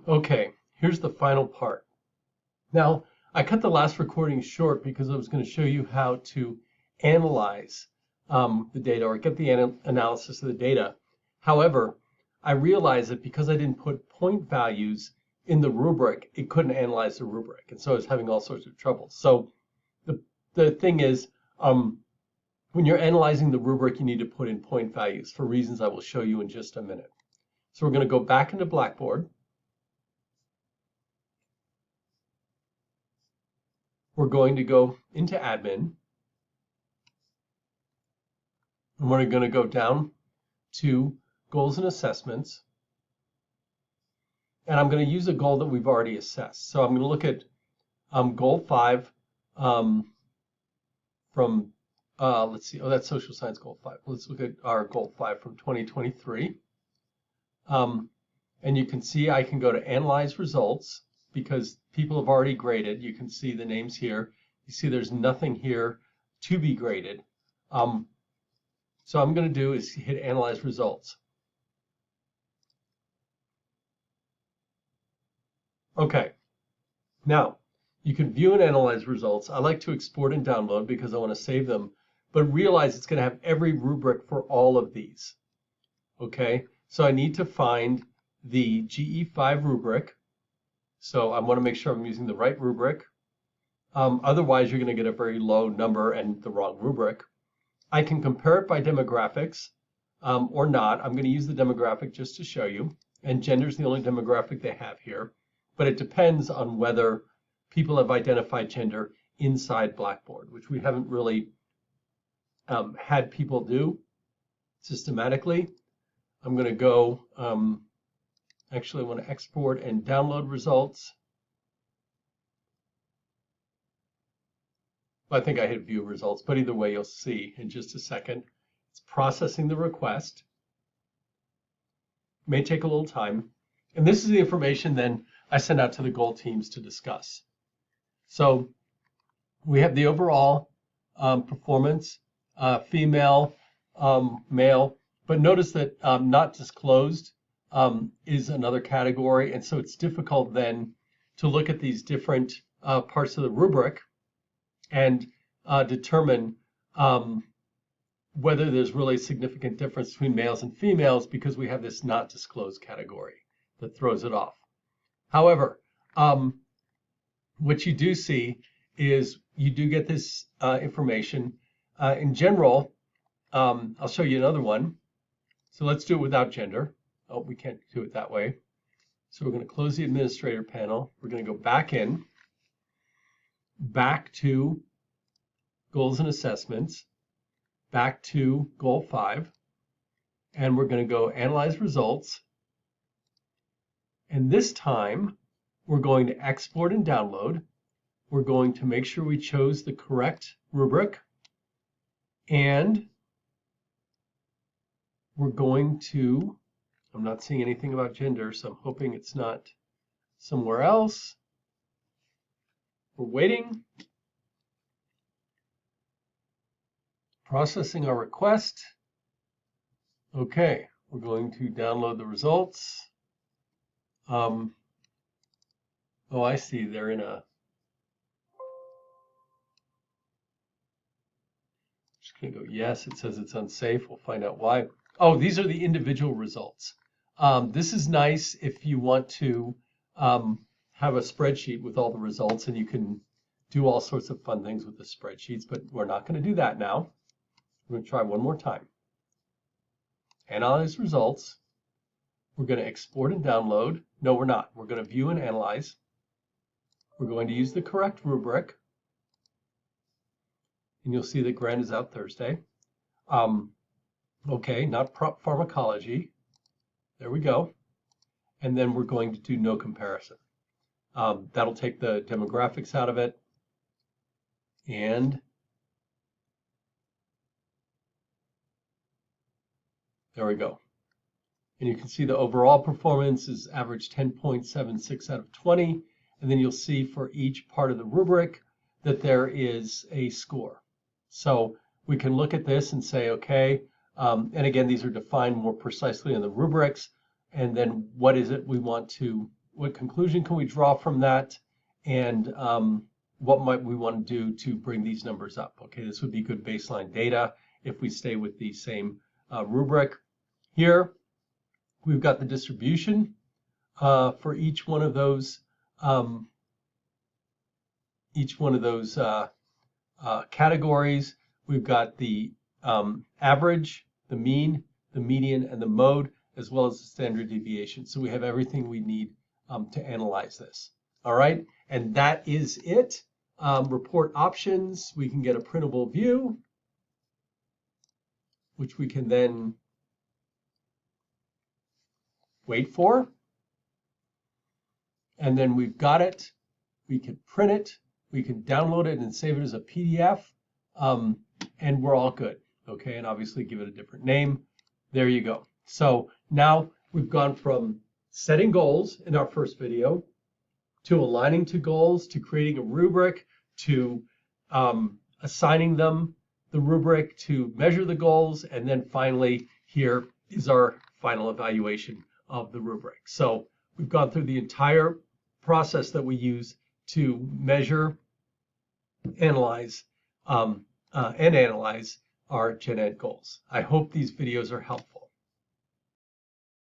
Okay, here's the final part. Now, I cut the last recording short because I was going to show you how to analyze the data or get the analysis of the data. However, I realized that because I didn't put point values in the rubric, it couldn't analyze the rubric. And so I was having all sorts of trouble. So the thing is, when you're analyzing the rubric, you need to put in point values for reasons I will show you in just a minute. So we're going to go back into Blackboard. We're going to go into admin, and we're going to go down to goals and assessments. And I'm going to use a goal that we've already assessed. So I'm going to look at goal 5 from, let's see, oh, that's social science goal 5. Let's look at our goal 5 from 2023. And you can see I can go to analyze results because people have already graded. You can see the names here. You see there's nothing here to be graded. So I'm going to do is hit analyze results. Okay, now you can view and analyze results. I like to export and download because I want to save them, but realize it's going to have every rubric for all of these. Okay, so I need to find the GE5 rubric. So I want to make sure I'm using the right rubric. Otherwise, you're going to get a very low number and the wrong rubric. I can compare it by demographics or not. I'm going to use the demographic just to show you. And gender is the only demographic they have here. But it depends on whether people have identified gender inside Blackboard, which we haven't really had people do systematically. I'm going to go, actually I want to export and download results. I think I hit view results, but either way, you'll see in just a second. It's processing the request. It may take a little time. And this is the information then I send out to the goal teams to discuss. So we have the overall performance, female, male, but notice that not disclosed is another category. And so it's difficult then to look at these different parts of the rubric and determine whether there's really a significant difference between males and females because we have this not disclosed category that throws it off. However, what you do see is you do get this information. In general, I'll show you another one. So let's do it without gender. Oh, we can't do it that way. So we're going to close the administrator panel. We're going to go back in, back to goals and assessments, back to goal 5, and we're going to go analyze results. And this time, we're going to export and download. We're going to make sure we chose the correct rubric. And we're going to, I'm not seeing anything about gender, so I'm hoping it's not somewhere else. We're waiting. Processing our request. Okay, we're going to download the results. Oh, I see. They're in a. Just going to go, yes, it says it's unsafe. We'll find out why. Oh, these are the individual results. This is nice if you want to have a spreadsheet with all the results, and you can do all sorts of fun things with the spreadsheets, but we're not going to do that now. We're going to try one more time. Analyze results. We're going to export and download. No, we're not. We're going to view and analyze. We're going to use the correct rubric. And you'll see that Grant is out Thursday. Okay, not pharmacology. There we go. And then we're going to do no comparison. That'll take the demographics out of it. And there we go. And you can see the overall performance is average 10.76 out of 20. And then you'll see for each part of the rubric that there is a score. So we can look at this and say, okay, and again, these are defined more precisely in the rubrics. And then what is it we want to what conclusion can we draw from that, and what might we want to do to bring these numbers up? Okay, this would be good baseline data if we stay with the same rubric. Here, we've got the distribution for each one of those categories. We've got the average, the mean, the median, and the mode, as well as the standard deviation. So we have everything we need to analyze this. All right, and that is it. Report options, we can get a printable view, which we can then wait for. And then we've got it. We can print it. We can download it and save it as a PDF. And we're all good. Okay, and obviously give it a different name. There you go. So now we've gone from setting goals in our first video to aligning to goals, to creating a rubric, to assigning them the rubric, to measure the goals, and then finally here is our final evaluation of the rubric. So we've gone through the entire process that we use to measure, analyze, and analyze our Gen Ed goals. I hope these videos are helpful.